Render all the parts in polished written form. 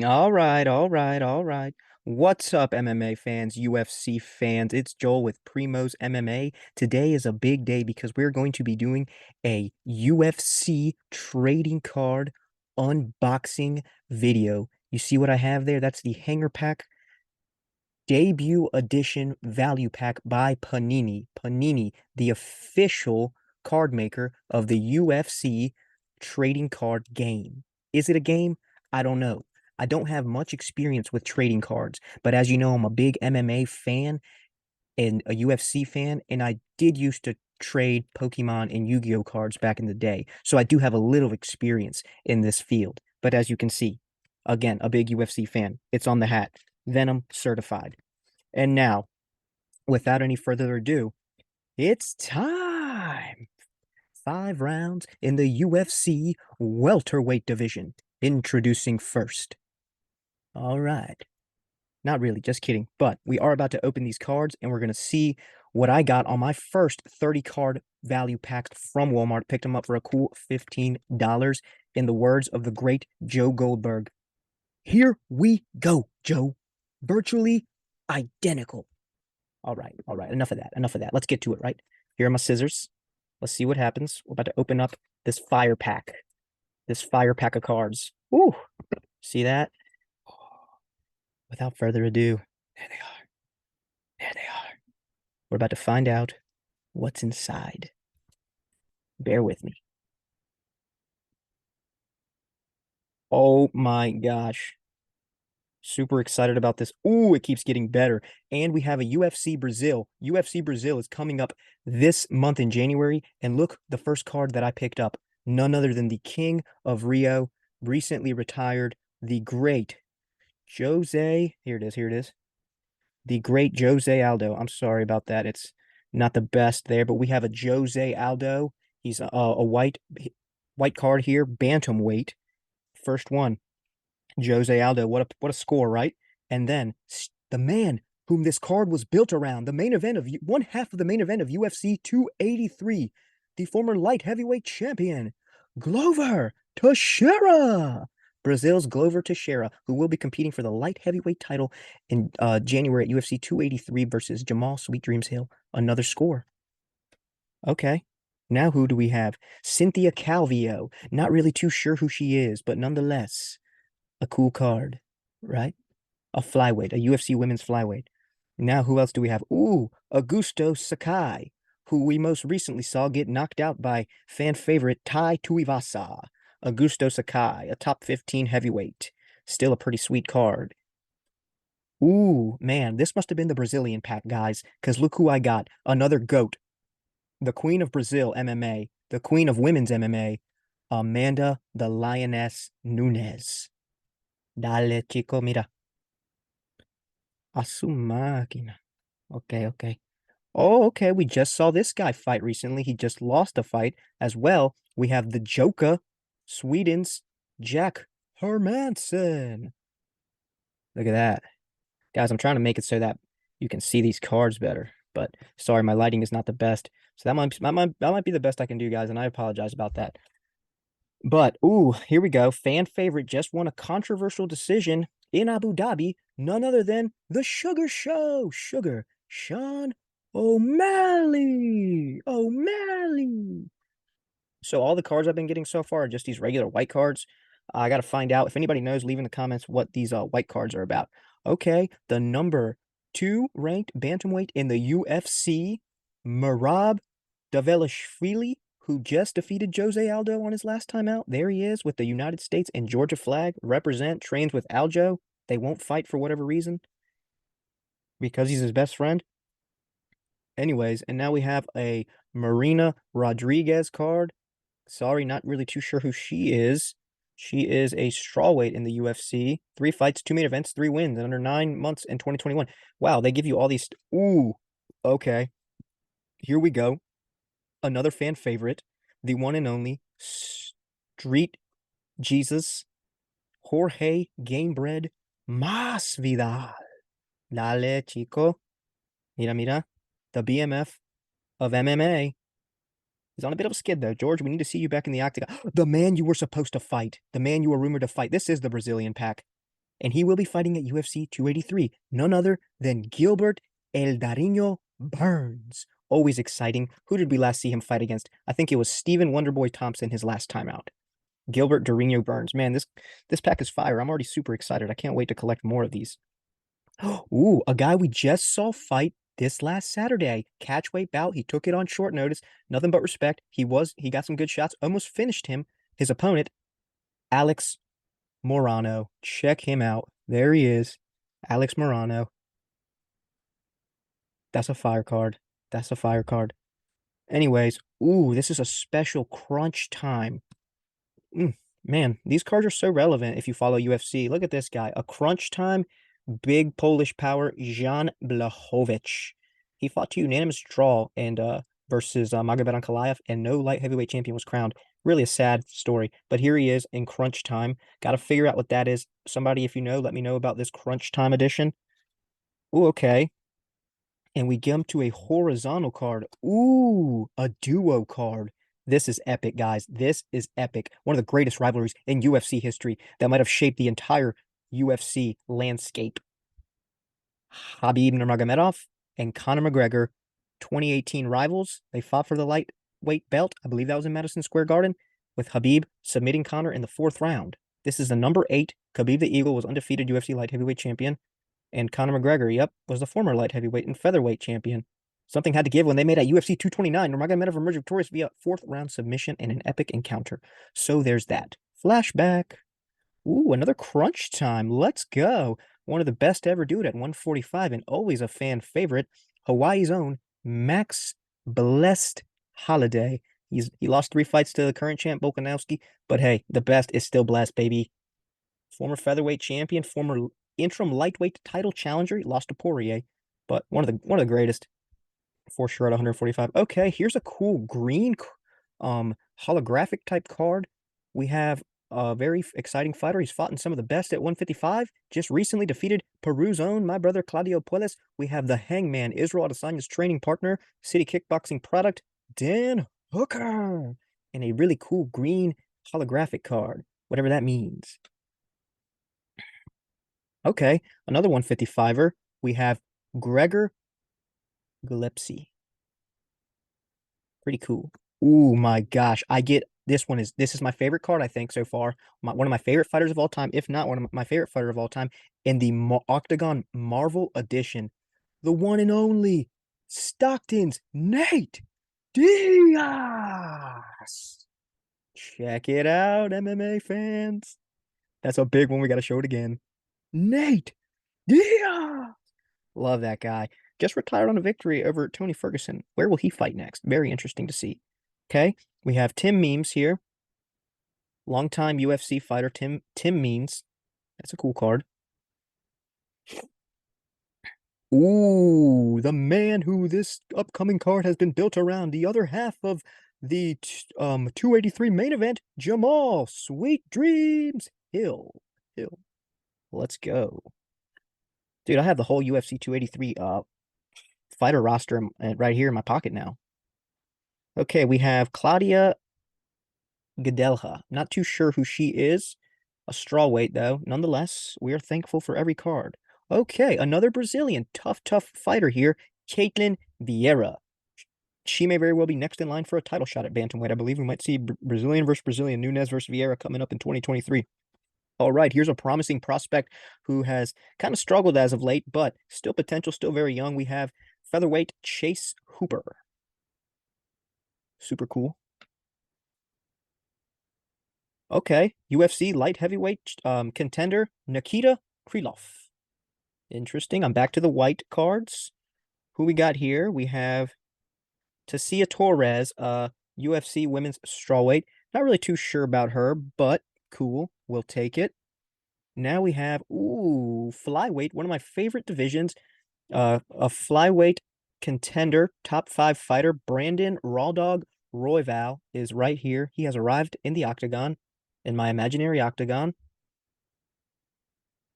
All right, all right, all right. What's up, MMA fans, UFC fans? It's Joel with Primo's MMA. Today is a big day because we're going to be doing a UFC trading card unboxing video. You see what I have there? That's the Hanger Pack Debut Edition Value Pack by Panini. Panini, the official card maker of the UFC trading card game. Is it a game? I don't know. I don't have much experience with trading cards, but as you know, I'm a big MMA fan and a UFC fan, and I did used to trade Pokemon and Yu-Gi-Oh cards back in the day. So I do have a little experience in this field. But as you can see, again, a big UFC fan. It's on the hat. Venom certified. And now, without any further ado, it's time. 5 rounds in the UFC welterweight division. Introducing first. All right. Not really, just kidding. But we are about to open these cards and we're going to see what I got on my first 30 card value packs from Walmart. Picked them up for a cool $15. In the words of the great Joe Goldberg, here we go, Joe. Virtually identical. All right, all right. Enough of that. Enough of that. Let's get to it, right? Here are my scissors. Let's see what happens. We're about to open up this fire pack. This fire pack of cards. Ooh, see that? Without further ado, there they are. There they are. We're about to find out what's inside. Bear with me. Oh my gosh. Super excited about this. Ooh, it keeps getting better. And we have a UFC Brazil. UFC Brazil is coming up this month in January. And look, the first card that I picked up, none other than the King of Rio, recently retired, the great Jose. Here it is. Here it is. The great Jose Aldo. I'm sorry about that. It's not the best there, but we have a Jose Aldo. He's a white card here, bantamweight. First one. Jose Aldo, what a score, right? And then the man whom this card was built around, the main event of one half of the main event of UFC 283, the former light heavyweight champion, Glover Teixeira. Brazil's Glover Teixeira, who will be competing for the light heavyweight title in January at UFC 283 versus Jamal Sweet Dreams Hill. Another score. Okay. Now who do we have? Cynthia Calvillo. Not really too sure who she is, but nonetheless, a cool card, right? A flyweight, a UFC women's flyweight. Now, who else do we have? Ooh, Augusto Sakai, who we most recently saw get knocked out by fan favorite Tai Tuivasa. Augusto Sakai, a top 15 heavyweight. Still a pretty sweet card. Ooh, man, this must have been the Brazilian pack, guys, because look who I got. Another GOAT, the queen of Brazil MMA, the queen of women's MMA, Amanda the Lioness Nunes. Dale, chico, mira. A su máquina. Okay, okay. Oh, okay. We just saw this guy fight recently. He just lost a fight as well. We have the Joker, Sweden's Jack Hermanson. Look at that. Guys, I'm trying to make it so that you can see these cards better. But sorry, my lighting is not the best. So that might be the best I can do, guys, and I apologize about that. But ooh, here we go. Fan favorite just won a controversial decision in Abu Dhabi. None other than the Sugar Show. Sugar. Sean O'Malley. O'Malley. So all the cards I've been getting so far are just these regular white cards. I got to find out if anybody knows, leave in the comments what these white cards are about. Okay, the number 2 ranked bantamweight in the UFC, Merab Davelashvili, who just defeated Jose Aldo on his last time out. There he is with the United States and Georgia flag. Represent, trains with Aljo. They won't fight for whatever reason because he's his best friend. Anyways, and now we have a Marina Rodriguez card. Sorry, not really too sure who she is. She is a strawweight in the UFC. 3 fights, 2 main events, 3 wins in under 9 months in 2021. Wow, they give you all these. Ooh, okay. Here we go. Another fan favorite, the one and only Street Jesus, Jorge Gamebred Masvidal. Dale, chico. Mira, mira. The BMF of MMA. He's on a bit of a skid, though. George, we need to see you back in the octagon. The man you were supposed to fight. The man you were rumored to fight. This is the Brazilian pack. and he will be fighting at UFC 283, none other than Gilbert El Dariño Burns. Always exciting. Who did we last see him fight against? I think it was Stephen Wonderboy Thompson his last time out. Gilbert Dorino Burns. Man, this pack is fire. I'm already super excited. I can't wait to collect more of these. Ooh, a guy we just saw fight this last Saturday. Catchweight bout. He took it on short notice. Nothing but respect. He got some good shots. Almost finished him. His opponent, Alex Morano. Check him out. There he is. Alex Morano. That's a fire card. That's a fire card. Anyways, ooh, this is a special crunch time. Man, these cards are so relevant if you follow UFC. Look at this guy. A crunch time, big Polish power, Jan Blachowicz. He fought to unanimous draw and versus Magomed Ankalaev, and no light heavyweight champion was crowned. Really a sad story. But here he is in crunch time. Got to figure out what that is. Somebody, if you know, let me know about this crunch time edition. Ooh, okay. And we get him to a horizontal card. Ooh, a duo card. This is epic, guys. This is epic. One of the greatest rivalries in UFC history that might have shaped the entire UFC landscape. Khabib Nurmagomedov and Conor McGregor, 2018 rivals. They fought for the lightweight belt. I believe that was in Madison Square Garden, with Khabib submitting Conor in the 4th round. This is the number 8. Khabib the Eagle was undefeated UFC light heavyweight champion. And Conor McGregor, yep, was the former light heavyweight and featherweight champion. Something had to give when they made at UFC 229. Nurmagomedov emerged victorious via 4th round submission in an epic encounter. So there's that. Flashback. Ooh, another crunch time. Let's go. One of the best to ever do it at 145 and always a fan favorite. Hawaii's own Max Blessed Holiday. He lost 3 fights to the current champ, Volkanovski, but hey, the best is still blessed, baby. Former featherweight champion, former interim lightweight title challenger. He lost to Poirier, but one of the greatest for sure at 145. Okay, here's a cool green holographic type card. We have a very exciting fighter. He's fought in some of the best at 155. Just recently defeated Peru's own, my brother Claudio Puelles. We have the Hangman, Israel Adesanya's training partner, City Kickboxing product, Dan Hooker, and a really cool green holographic card, whatever that means. Okay, another 155er. We have Gregor Gillespie. Pretty cool. Ooh, my gosh. This is my favorite card, I think, so far. One of my favorite fighters of all time, if not one of my favorite fighter of all time, in the Octagon Marvel Edition. The one and only Stockton's Nate Diaz. Check it out, MMA fans. That's a big one. We got to show it again. Nate Diaz. Love that guy. Just retired on a victory over Tony Ferguson. Where will he fight next? Very interesting to see. Okay, we have Tim Means here. Longtime UFC fighter, Tim Means. That's a cool card. Ooh, the man who this upcoming card has been built around. The other half of the 283 main event, Jamal Sweet Dreams Hill. Let's go. Dude, I have the whole UFC 283 fighter roster right here in my pocket now. Okay, we have Claudia Gadelha. Not too sure who she is. A strawweight, though. Nonetheless, we are thankful for every card. Okay, another Brazilian. Tough fighter here. Caitlin Vieira. She may very well be next in line for a title shot at bantamweight. I believe we might see Brazilian versus Brazilian, Nunes versus Vieira coming up in 2023. All right, here's a promising prospect who has kind of struggled as of late, but still potential, still very young. We have featherweight Chase Hooper. Super cool. Okay, UFC light heavyweight contender Nikita Krylov. Interesting. I'm back to the white cards. Who we got here? We have Tasia Torres, UFC women's strawweight. Not really too sure about her, but cool. We'll take it. Now we have, flyweight, one of my favorite divisions. A flyweight contender, top 5 fighter, Brandon Raw Dog Royval is right here. He has arrived in the octagon, in my imaginary octagon.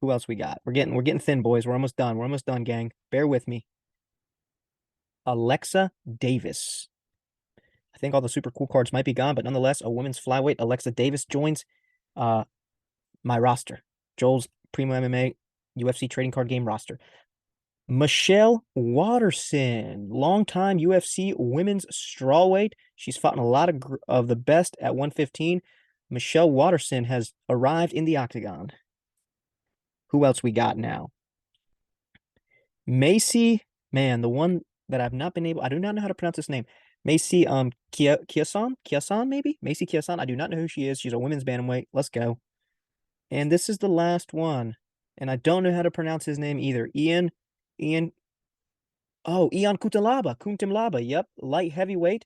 Who else we got? We're getting thin, boys. We're almost done. We're almost done, gang. Bear with me. Alexa Davis. I think all the super cool cards might be gone, but nonetheless, a women's flyweight, Alexa Davis, joins my roster. Primo MMA UFC trading card game roster. Michelle Watterson, longtime UFC women's strawweight. She's fought in a lot of the best at 115. Michelle Watterson has arrived in the octagon. Who else we got now? Macy, man, the one that I've not been able, I do not know how to pronounce this name. Macy Kiasan maybe? Macy Kiasan. I do not know who she is. She's a women's bantamweight. Let's go. And this is the last one. And I don't know how to pronounce his name either. Ian, Ian Kuntemlaba. Yep, light heavyweight.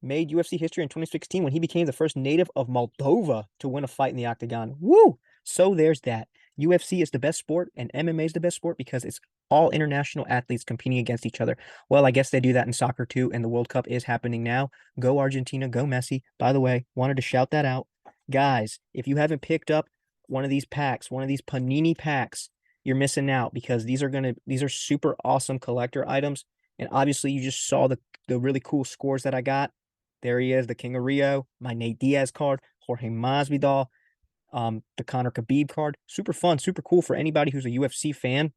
Made UFC history in 2016 when he became the first native of Moldova to win a fight in the octagon. Woo! So there's that. UFC is the best sport and MMA is the best sport because it's all international athletes competing against each other. Well, I guess they do that in soccer too, and the World Cup is happening now. Go Argentina, go Messi. By the way, wanted to shout that out. Guys, if you haven't picked up one of these packs, one of these Panini packs, you're missing out because these are super awesome collector items. And obviously you just saw the really cool scores that I got. There he is, the King of Rio, my Nate Diaz card, Jorge Masvidal, the Conor Khabib card. Super fun, super cool for anybody who's a UFC fan.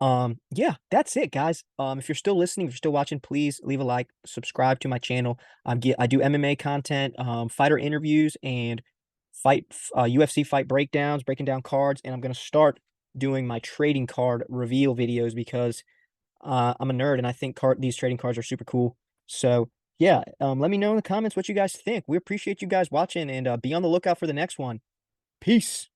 Yeah, that's it, guys. If you're still listening, if you're still watching, please leave a like, subscribe to my channel. I do MMA content, fighter interviews, and UFC fight breakdowns, breaking down cards, and I'm gonna start doing my trading card reveal videos because I'm a nerd and I think these trading cards are super cool. So yeah, let me know in the comments what you guys think. We appreciate you guys watching and be on the lookout for the next one. Peace.